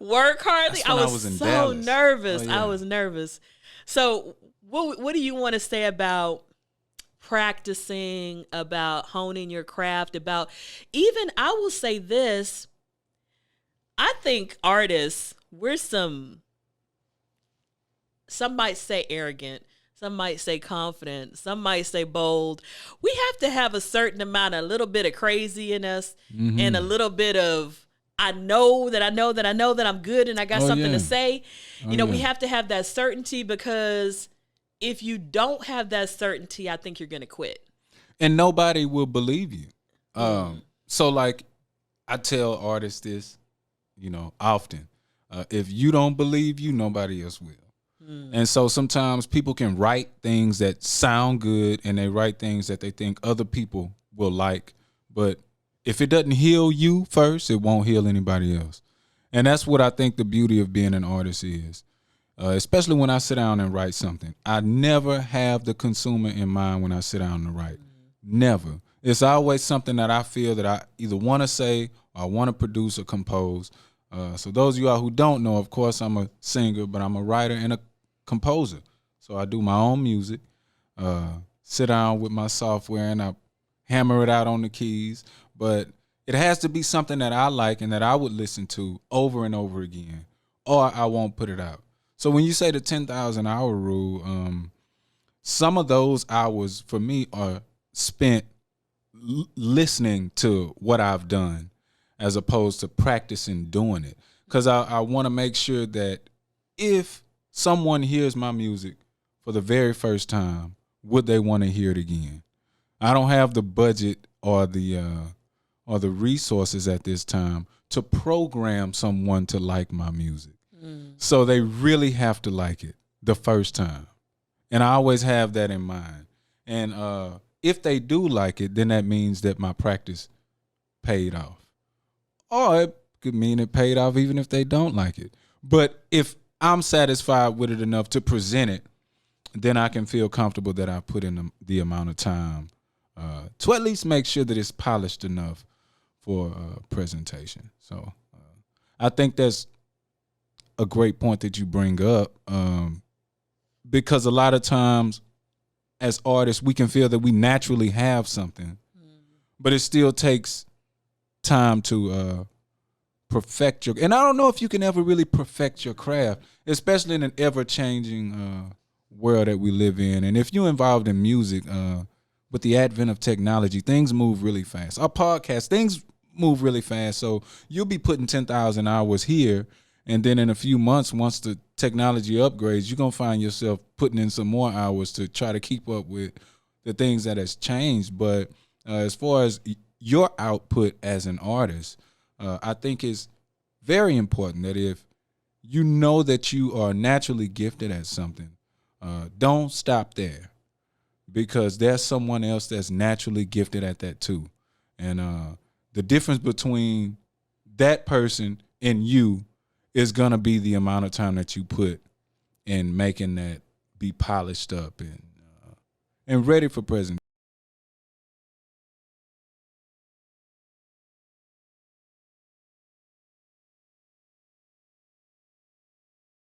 Work hardly. That's when I was in so Dallas. nervous. Oh, yeah. I was nervous. So what do you want to say about practicing, about honing your craft, about even, I will say this, I think artists, we're some might say arrogant, some might say confident, some might say bold. We have to have a certain amount, a little bit of crazy in us, and a little bit of I know that I'm good and I got something to say. We have to have that certainty, because if you don't have that certainty, I think you're going to quit. And nobody will believe you. So like I tell artists this, often. If you don't believe you, nobody else will. And so sometimes people can write things that sound good and they write things that they think other people will like. But if it doesn't heal you first, it won't heal anybody else. And that's what I think the beauty of being an artist is. Especially when I sit down and write something. I never have the consumer in mind when I sit down to write. Never. It's always something that I feel that I either want to say or I want to produce or compose. So those of you all who don't know, of course, I'm a singer, but I'm a writer and a composer. So I do my own music, sit down with my software and I hammer it out on the keys. But it has to be something that I like and that I would listen to over and over again, or I won't put it out. So when you say the 10,000 hour rule, some of those hours for me are spent listening to what I've done as opposed to practicing doing it. Because I want to make sure that if someone hears my music for the very first time, would they want to hear it again? I don't have the budget or the resources at this time to program someone to like my music. So they really have to like it the first time. And I always have that in mind. And if they do like it, then that means that my practice paid off. Or it could mean it paid off even if they don't like it. But if I'm satisfied with it enough to present it, then I can feel comfortable that I put in the amount of time to at least make sure that it's polished enough for presentation. So I think that's a great point that you bring up, because a lot of times as artists, we can feel that we naturally have something, but it still takes time to perfect and I don't know if you can ever really perfect your craft, especially in an ever-changing world that we live in. And if you're involved in music, with the advent of technology, things move really fast. Our podcast, things move really fast. So you'll be putting 10,000 hours here, and then in a few months, once the technology upgrades, you're going to find yourself putting in some more hours to try to keep up with the things that has changed. But as far as your output as an artist, I think it's very important that if you know that you are naturally gifted at something, don't stop there, because there's someone else that's naturally gifted at that too. And the difference between that person and you is going to be the amount of time that you put in making that be polished up and ready for presentation.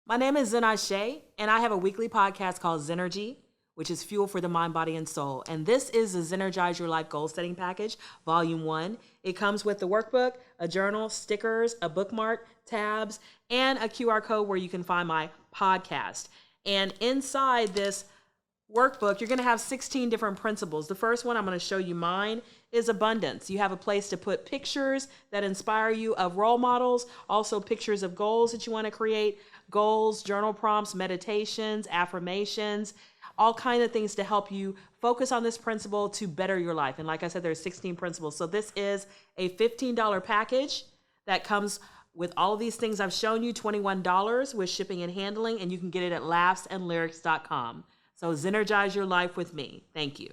My name is Zen Ase, and I have a weekly podcast called Zennurgy, which is fuel for the mind, body, and soul. And this is the Zennurgize Your Life Goal Setting Package, Volume 1. It comes with the workbook, a journal, stickers, a bookmark, tabs, and a QR code where you can find my podcast. And inside this workbook, you're going to have 16 different principles. The first one, I'm going to show you mine, is abundance. You have a place to put pictures that inspire you of role models, also pictures of goals that you want to create, goals, journal prompts, meditations, affirmations, all kinds of things to help you focus on this principle to better your life. And like I said, there's 16 principles. So this is a $15 package that comes with all of these things I've shown you, $21 with shipping and handling, and you can get it at laughsandlyrics.com. So Zennurgize your life with me. Thank you.